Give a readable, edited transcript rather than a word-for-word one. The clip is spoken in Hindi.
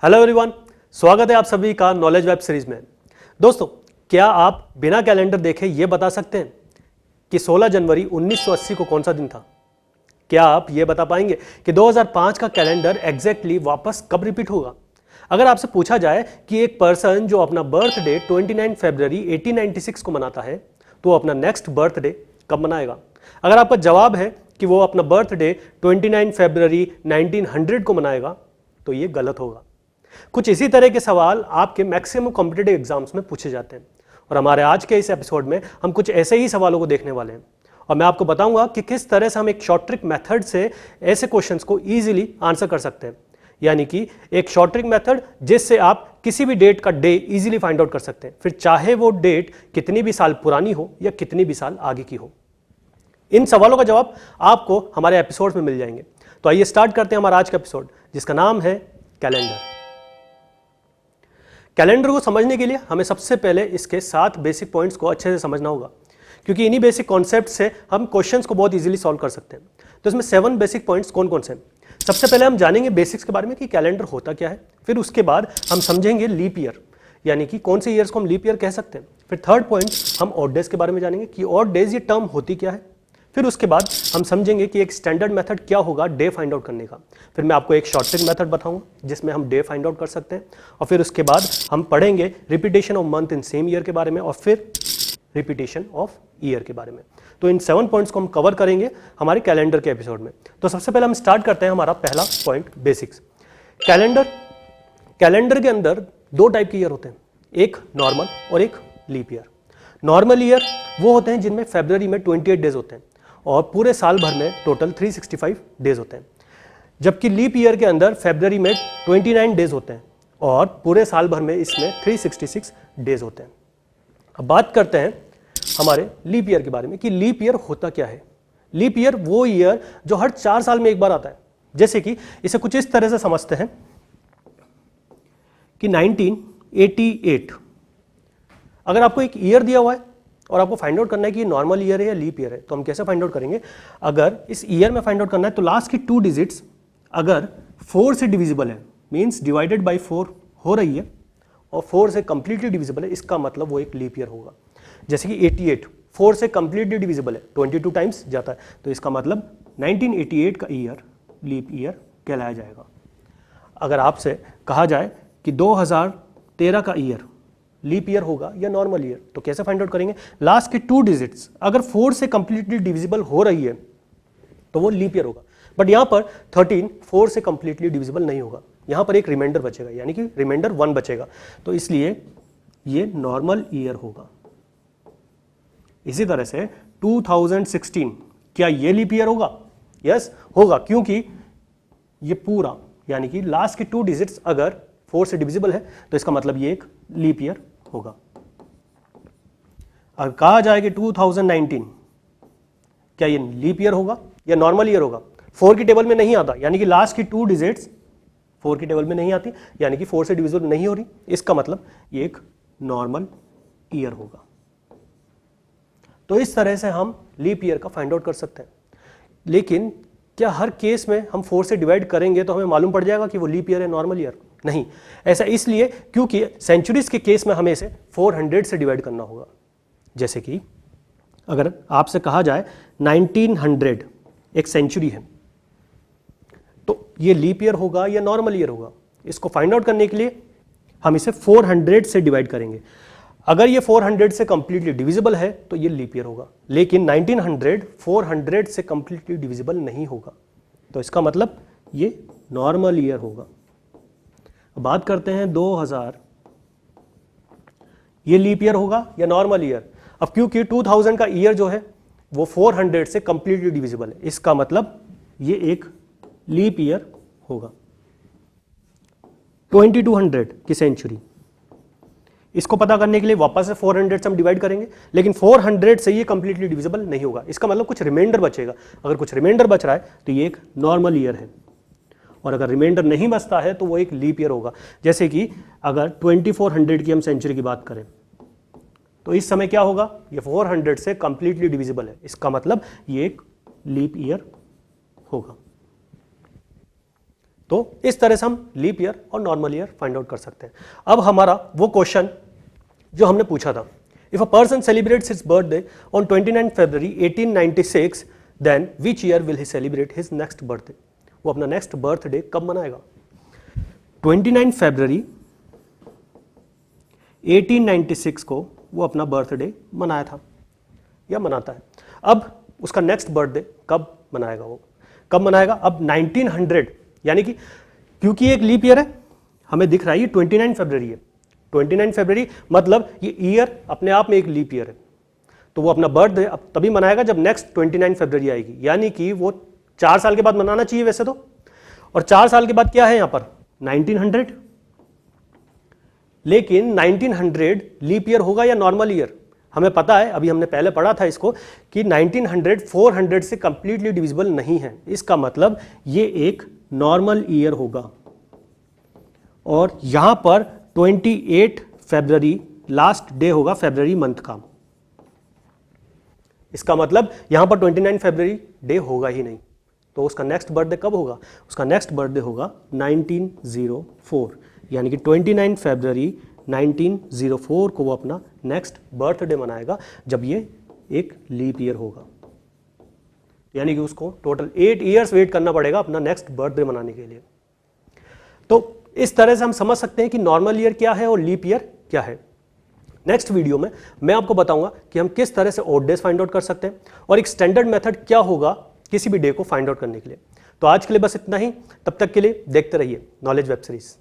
हेलो एवरीवन, स्वागत है आप सभी का नॉलेज वेब सीरीज में। दोस्तों, क्या आप बिना कैलेंडर देखे ये बता सकते हैं कि 16 जनवरी 1980 को कौन सा दिन था? क्या आप ये बता पाएंगे कि 2005 का कैलेंडर एग्जैक्टली वापस कब रिपीट होगा? अगर आपसे पूछा जाए कि एक पर्सन जो अपना बर्थडे 29 फरवरी 1896 को मनाता है, तो अपना नेक्स्ट बर्थडे कब मनाएगा? अगर आपका जवाब है कि वो अपना बर्थडे 29 फरवरी 1900 को मनाएगा, तो ये गलत होगा। कुछ इसी तरह के सवाल आपके मैक्सिमम कॉम्पिटिटिव एग्जाम्स में पूछे जाते हैं और हमारे आज के इस एपिसोड में हम कुछ ऐसे ही सवालों को देखने वाले हैं और मैं आपको बताऊंगा कि किस तरह से हम एक शॉर्ट ट्रिक मेथड से ऐसे क्वेश्चंस को इजीली आंसर कर सकते हैं। यानी कि एक शॉर्ट ट्रिक मेथड जिससे आप किसी भी डेट का डे इजीली फाइंड आउट कर सकते हैं, फिर चाहे वो डेट कितनी भी साल पुरानी हो या कितनी भी साल आगे की हो। इन सवालों का जवाब आपको हमारे एपिसोड में मिल जाएंगे। तो आइए स्टार्ट करते हैं हमारा आज का एपिसोड, जिसका नाम है कैलेंडर। कैलेंडर को समझने के लिए हमें सबसे पहले इसके 7 बेसिक पॉइंट्स को अच्छे से समझना होगा, क्योंकि इन्हीं बेसिक कॉन्सेप्ट से हम क्वेश्चंस को बहुत इजीली सॉल्व कर सकते हैं। तो इसमें 7 बेसिक पॉइंट्स कौन कौन से हैं? सबसे पहले हम जानेंगे बेसिक्स के बारे में कि कैलेंडर होता क्या है। फिर उसके बाद हम समझेंगे लीप ईयर, यानी कि कौन से ईयर्स को हम लीप ईयर कह सकते हैं। फिर थर्ड पॉइंट हम ऑड डेज के बारे में जानेंगे कि ऑड डेज ये टर्म होती क्या है। फिर उसके बाद हम समझेंगे कि एक स्टैंडर्ड मेथड क्या होगा डे फाइंड आउट करने का। फिर मैं आपको एक शॉर्ट ट्रिक मेथड बताऊंगा जिसमें हम डे फाइंड आउट कर सकते हैं। और फिर उसके बाद हम पढ़ेंगे repetition of month in same year के बारे में और फिर रिपीटेशन ऑफ ईयर के बारे में। तो इन 7 पॉइंट्स को हम कवर करेंगे हमारे कैलेंडर के एपिसोड में। तो सबसे पहले हम स्टार्ट करते हैं हमारा पहला पॉइंट, बेसिक्स। कैलेंडर के अंदर 2 टाइप के ईयर होते हैं, एक नॉर्मल और एक लीप ईयर। नॉर्मल ईयर वो होते हैं जिनमें फरवरी में 28 डेज होते हैं और पूरे साल भर में टोटल 365 डेज होते हैं, जबकि लीप ईयर के अंदर फरवरी में 29 डेज होते हैं और पूरे साल भर में इसमें 366 डेज होते हैं। अब बात करते हैं हमारे लीप ईयर के बारे में कि लीप ईयर होता क्या है। लीप ईयर वो ईयर जो हर 4 साल में एक बार आता है। जैसे कि इसे कुछ इस तरह से समझते हैं कि 1988, अगर आपको एक ईयर दिया हुआ है और आपको फाइंड आउट करना है कि ये नॉर्मल ईयर है या लीप ईयर है, तो हम कैसे फाइंड आउट करेंगे? अगर इस ईयर में फाइंड आउट करना है तो लास्ट की 2 डिजिट्स अगर 4 से डिविजिबल है, मींस डिवाइडेड बाय 4 हो रही है और 4 से कंप्लीटली डिविजिबल है, इसका मतलब वो एक लीप ईयर होगा। जैसे कि 88 4 से कंप्लीटली डिविजिबल है, 22 टाइम्स जाता है, तो इसका मतलब 1988 का ईयर लीप ईयर कहलाया जाएगा। अगर आपसे कहा जाए कि 2013 का ईयर लीप ईयर होगा या नॉर्मल ईयर, तो कैसे फाइंड आउट करेंगे? लास्ट की 2 डिजिट्स अगर 4 से कंप्लीटली डिविजिबल हो रही है तो वो लीप ईयर होगा। बट यहां पर 13 4 से कंप्लीटली डिविजिबल नहीं होगा, यहां पर एक रिमाइंडर बचेगा, यानी कि रिमाइंडर 1 बचेगा, तो इसलिए ये नॉर्मल ईयर होगा। इसी तरह से 2016 क्या ये लीप ईयर होगा? यस होगा, क्योंकि ये पूरा यानी कि लास्ट की 2 डिजिट्स अगर 4 से डिविजिबल है तो इसका मतलब ये एक लीप ईयर होगा। अगर कहा जाए कि 2019 क्या ये लीप ईयर होगा या नॉर्मल ईयर होगा? 4 की टेबल में नहीं आता, यानी कि लास्ट की 2 डिजिट्स 4 की टेबल में नहीं आती, यानी कि 4 से डिविजिबल नहीं हो रही, इसका मतलब ये एक नॉर्मल ईयर होगा। तो इस तरह से हम लीप ईयर का फाइंड आउट कर सकते हैं। लेकिन क्या हर केस में हम 4 से डिवाइड करेंगे तो हमें मालूम पड़ जाएगा कि वो लीप ईयर है नॉर्मल ईयर? नहीं, ऐसा इसलिए क्योंकि सेंचुरीज के केस में हमें इसे 400 से डिवाइड करना होगा। जैसे कि अगर आपसे कहा जाए 1900 एक सेंचुरी है, तो ये लीप ईयर होगा या नॉर्मल ईयर होगा? इसको फाइंड आउट करने के लिए हम इसे 400 से डिवाइड करेंगे। अगर ये 400 से कंप्लीटली डिविजिबल है तो ये लीप ईयर होगा, लेकिन 1900 400 से कंप्लीटली डिविजिबल नहीं होगा, तो इसका मतलब ये नॉर्मल ईयर होगा। बात करते हैं 2000, ये लीप ईयर होगा या नॉर्मल ईयर? अब क्योंकि 2000 का ईयर जो है वो 400 से कंप्लीटली डिविजिबल है, इसका मतलब ये एक लीप ईयर होगा। 2200 की सेंचुरी, इसको पता करने के लिए वापस से 400 से हम डिवाइड करेंगे, लेकिन 400 से ये कंप्लीटली डिविजिबल नहीं होगा, इसका मतलब कुछ रिमाइंडर बचेगा। अगर कुछ रिमाइंडर बच रहा है तो ये एक नॉर्मल ईयर है, और अगर रिमाइंडर नहीं बचता है तो वो एक लीप ईयर होगा। जैसे कि अगर 2400 की हम सेंचुरी की बात करें तो इस समय क्या होगा? ये 400 से कंप्लीटली डिविजिबल है, इसका मतलब ये एक लीप ईयर होगा। तो इस तरह से हम लीप ईयर और नॉर्मल ईयर फाइंड आउट कर सकते हैं। अब हमारा वो क्वेश्चन जो हमने पूछा था, if a person celebrates his birthday on 29 February 1896 then which year will he celebrate his next birthday, वो अपना नेक्स्ट बर्थडे कब मनाएगा। 29 फरवरी 1896 को वो अपना बर्थडे मनाया था या मनाता है। अब उसका नेक्स्ट बर्थडे कब मनाएगा, वो कब मनाएगा। अब 1900 यानी कि क्योंकि एक लीप ईयर है, हमें दिख रहा है ये 29 फरवरी है, 29 फरवरी मतलब ये ईयर अपने आप में एक लीप ईयर है, तो वो अपना बर्थडे अब तभी मनाएगा जब नेक्स्ट 29 फरवरी आएगी, यानी कि वो 4 साल के बाद मनाना चाहिए वैसे तो। और 4 साल के बाद क्या है यहाँ पर 1900, लेकिन 1900 लीप ईयर होगा या नॉर्मल ईयर, हमें पता है, अभी हमने पहले पढ़ा था इसको कि 1900 400 से कंप्लीटली डिविजिबल नहीं है, इसका मतलब ये एक नॉर्मल ईयर होगा। और यहां पर 28 फरवरी लास्ट डे होगा फरवरी मंथ का, इसका मतलब यहां पर 29 फरवरी डे होगा ही नहीं, तो उसका नेक्स्ट बर्थडे कब होगा, उसका नेक्स्ट बर्थडे होगा 1904, यानी कि 29 फरवरी 1904 को वो अपना नेक्स्ट बर्थडे मनाएगा जब ये एक लीप ईयर होगा, यानी कि उसको टोटल 8 ईयर्स वेट करना पड़ेगा अपना नेक्स्ट बर्थडे मनाने के लिए। तो इस तरह से हम समझ सकते हैं कि नॉर्मल ईयर क्या है और लीप ईयर क्या है। नेक्स्ट वीडियो में मैं आपको बताऊंगा कि हम किस तरह से ऑड डेज फाइंड आउट कर सकते हैं और एक स्टैंडर्ड मेथड क्या होगा किसी भी डे को फाइंड आउट करने के लिए। तो आज के लिए बस इतना ही, तब तक के लिए देखते रहिए नॉलेज वेब सीरीज।